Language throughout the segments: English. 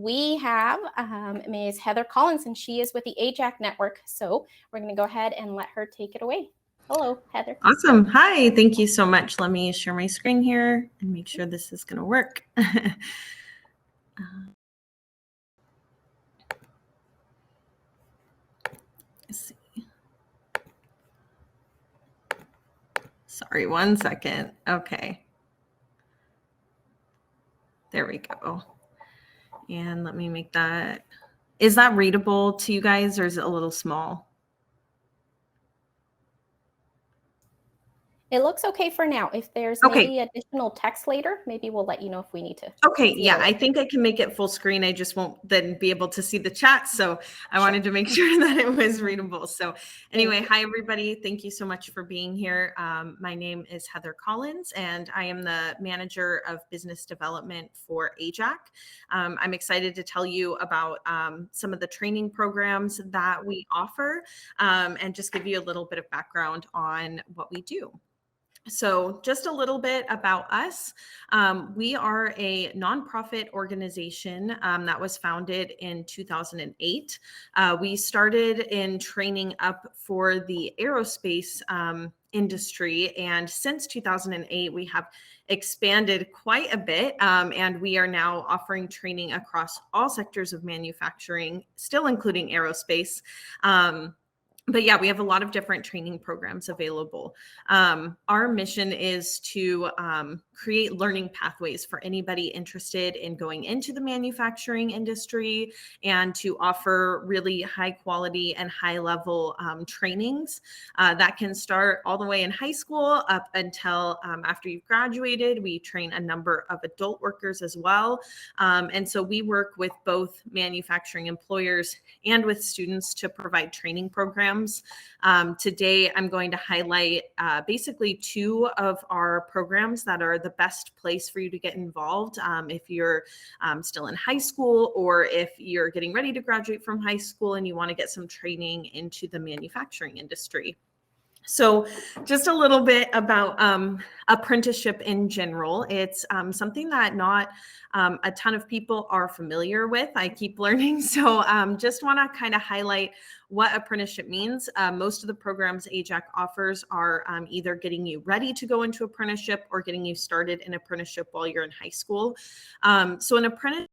we have Ms. Heather Collins, and she is with the AJAC network. So we're going to go ahead and let her take it away. Hello, Heather. Awesome. Hi, thank you so much. Let me share my screen here and make sure this is going to work. Let's see. Sorry, 1 second. Okay. There we go. And let me make that. Is that readable to you guys, or is it a little small? It looks okay for now. If there's maybe additional text later, maybe we'll let you know if we need to. Okay, yeah, I think I can make it full screen. I just won't then be able to see the chat. So I wanted to make sure that it was readable. So anyway, hi, everybody. Thank you so much for being here. My name is Heather Collins, and I am the Manager of Business Development for AJAC. I'm excited to tell you about some of the training programs that we offer and just give you a little bit of background on what we do. So just a little bit about us. We are a nonprofit organization that was founded in 2008. We started in training up for the aerospace industry. And since 2008, we have expanded quite a bit. And we are now offering training across all sectors of manufacturing, still including aerospace. But yeah, we have a lot of different training programs available. Our mission is to create learning pathways for anybody interested in going into the manufacturing industry and to offer really high quality and high level trainings that can start all the way in high school up until after you've graduated. We train a number of adult workers as well. And so we work with both manufacturing employers and with students to provide training programs. Today, I'm going to highlight basically two of our programs that are the best place for you to get involved if you're still in high school or if you're getting ready to graduate from high school and you want to get some training into the manufacturing industry. So just a little bit about apprenticeship in general. It's something that not a ton of people are familiar with. I keep learning. So just want to kind of highlight what apprenticeship means. Most of the programs AJAC offers are either getting you ready to go into apprenticeship or getting you started in apprenticeship while you're in high school. So an apprenticeship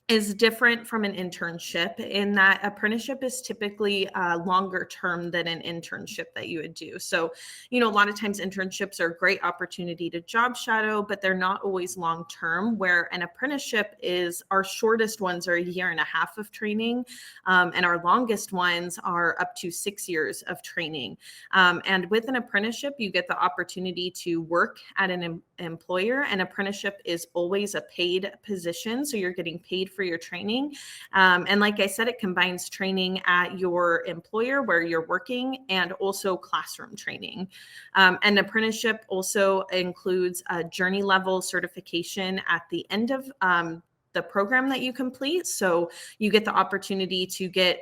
is different from an internship in that apprenticeship is typically longer term than an internship that you would do. So, a lot of times internships are a great opportunity to job shadow, but they're not always long term, where an apprenticeship is, our shortest ones are 1.5 years of training, and our longest ones are up to 6 years of training. And with an apprenticeship, you get the opportunity to work at an employer. An apprenticeship is always a paid position, so you're getting paid for your training. And like I said, it combines training at your employer where you're working and also classroom training. An apprenticeship also includes a journey level certification at the end of the program that you complete. So you get the opportunity to get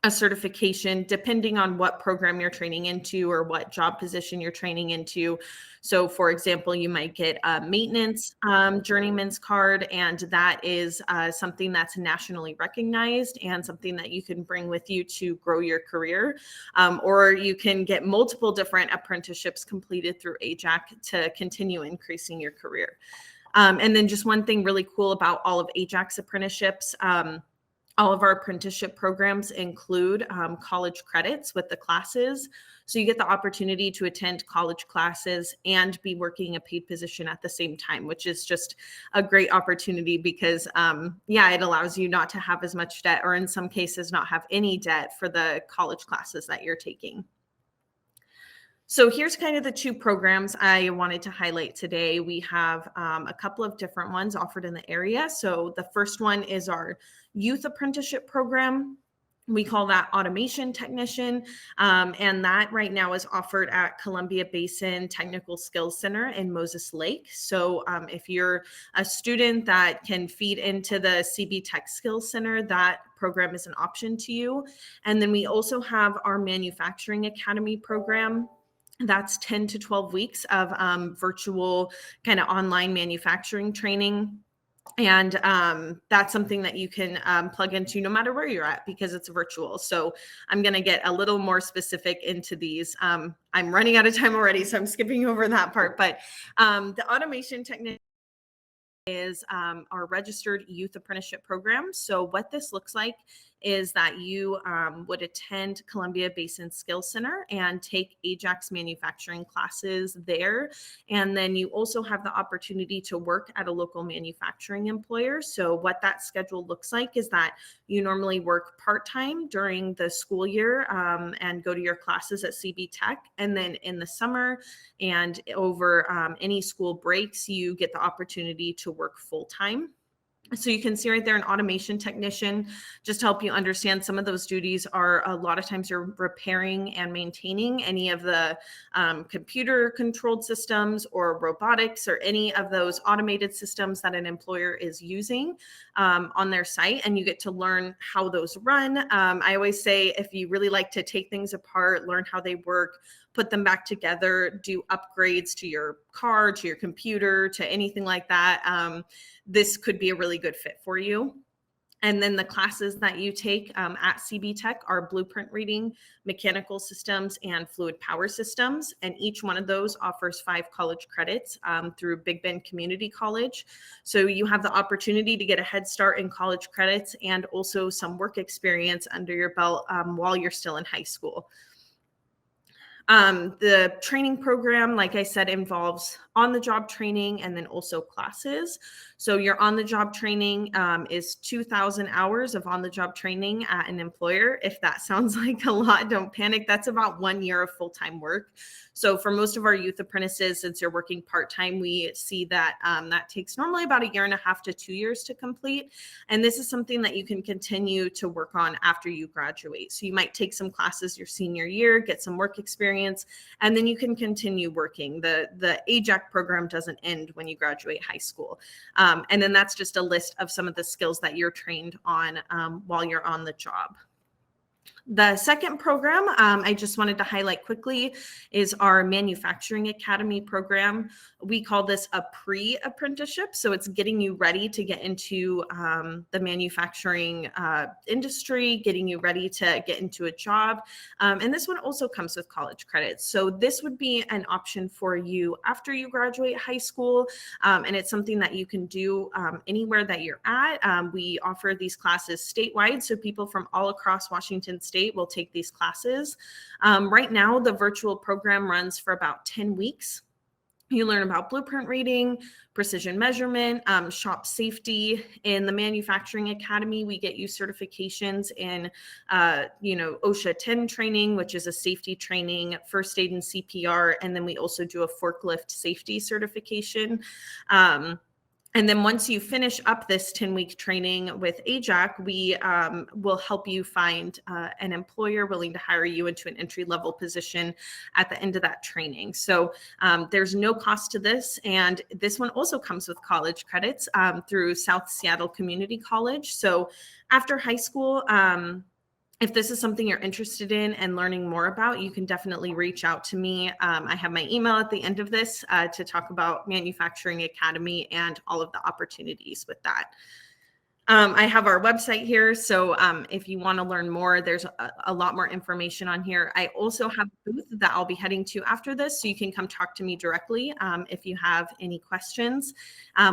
a certification depending on what program you're training into or what job position you're training into. So for example, you might get a maintenance journeyman's card, and that is something that's nationally recognized and something that you can bring with you to grow your career. Or you can get multiple different apprenticeships completed through AJAC to continue increasing your career. And then just one thing really cool about all of AJAC's apprenticeships, all of our apprenticeship programs include college credits with the classes. So you get the opportunity to attend college classes and be working a paid position at the same time, which is just a great opportunity because, it allows you not to have as much debt, or in some cases not have any debt for the college classes that you're taking. So here's kind of the two programs I wanted to highlight today. We have a couple of different ones offered in the area. So the first one is our youth apprenticeship program. We call that automation technician. And that right now is offered at Columbia Basin Technical Skills Center in Moses Lake. So if you're a student that can feed into the CB Tech Skills Center, that program is an option to you. And then we also have our Manufacturing Academy program. That's 10 to 12 weeks of virtual kind of online manufacturing training. And that's something that you can plug into no matter where you're at, because it's virtual. So I'm going to get a little more specific into these. I'm running out of time already, so I'm skipping over that part. But the automation technician is our registered youth apprenticeship program. So what this looks like is that you would attend Columbia Basin Skills Center and take AJAC's manufacturing classes there. And then you also have the opportunity to work at a local manufacturing employer. So what that schedule looks like is that you normally work part-time during the school year and go to your classes at CB Tech. And then in the summer and over any school breaks, you get the opportunity to work full-time. So you can see right there an automation technician, just to help you understand some of those duties are a lot of times you're repairing and maintaining any of the computer controlled systems or robotics or any of those automated systems that an employer is using on their site. And you get to learn how those run. I always say, if you really like to take things apart, learn how they work, put them back together, do upgrades to your car, to your computer, to anything like that, this could be a really good fit for you. And then the classes that you take at CB Tech are blueprint reading, mechanical systems, and fluid power systems. And each one of those offers 5 college credits through Big Bend Community College. So you have the opportunity to get a head start in college credits and also some work experience under your belt while you're still in high school. The training program, like I said, involves on-the-job training and then also classes. So your on-the-job training is 2,000 hours of on-the-job training at an employer. If that sounds like a lot, don't panic. That's about 1 year of full-time work. So for most of our youth apprentices, since you're working part-time, we see that that takes normally about 1.5 years to 2 years to complete. And this is something that you can continue to work on after you graduate. So you might take some classes your senior year, get some work experience, and then you can continue working. The AJAC program doesn't end when you graduate high school. And then that's just a list of some of the skills that you're trained on while you're on the job. The second program I just wanted to highlight quickly is our Manufacturing Academy program. We call this a pre-apprenticeship. So it's getting you ready to get into the manufacturing industry, getting you ready to get into a job. And this one also comes with college credits. So this would be an option for you after you graduate high school. And it's something that you can do anywhere that you're at. We offer these classes statewide. So people from all across Washington State will take these classes. Right now, the virtual program runs for about 10 weeks. You learn about blueprint reading, precision measurement, shop safety. In the Manufacturing Academy, we get you certifications in, OSHA 10 training, which is a safety training, first aid and CPR, and then we also do a forklift safety certification. And then once you finish up this 10-week training with AJAC, we will help you find an employer willing to hire you into an entry-level position at the end of that training. So there's no cost to this. And this one also comes with college credits through South Seattle Community College. So after high school, if this is something you're interested in and learning more about, you can definitely reach out to me. I have my email at the end of this to talk about Manufacturing Academy and all of the opportunities with that. I have our website here. So if you want to learn more, there's a lot more information on here. I also have a booth that I'll be heading to after this, so you can come talk to me directly if you have any questions.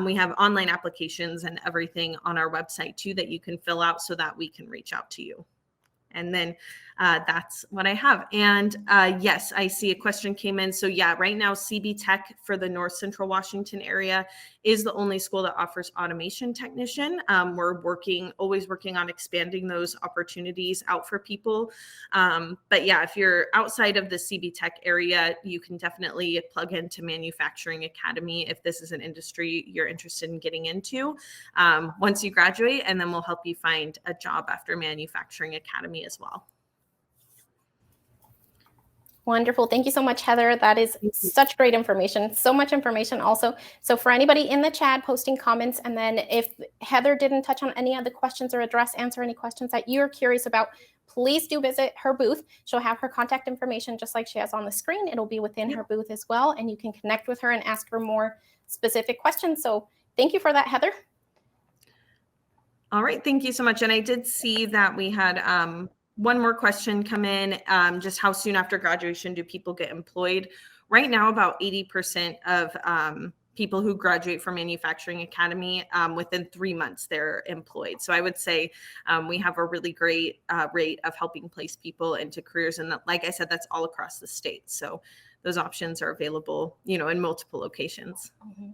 We have online applications and everything on our website too that you can fill out so that we can reach out to you. And then that's what I have. And yes, I see a question came in. So yeah, right now CB Tech for the North Central Washington area is the only school that offers automation technician. We're always working on expanding those opportunities out for people. But yeah, if you're outside of the CB Tech area, you can definitely plug into Manufacturing Academy if this is an industry you're interested in getting into once you graduate, and then we'll help you find a job after Manufacturing Academy as well. Wonderful. Thank you so much, Heather. That is such great information. So much information also. So for anybody in the chat posting comments, and then if Heather didn't touch on any of the questions or answer any questions that you're curious about, please do visit her booth. She'll have her contact information just like she has on the screen. It'll be within her booth as well, and you can connect with her and ask her more specific questions. So thank you for that, Heather. All right, thank you so much. And I did see that we had one more question come in, just how soon after graduation do people get employed? Right now, about 80% of people who graduate from Manufacturing Academy, within 3 months, they're employed. So I would say we have a really great rate of helping place people into careers. And like I said, that's all across the state. So those options are available, in multiple locations. Mhm.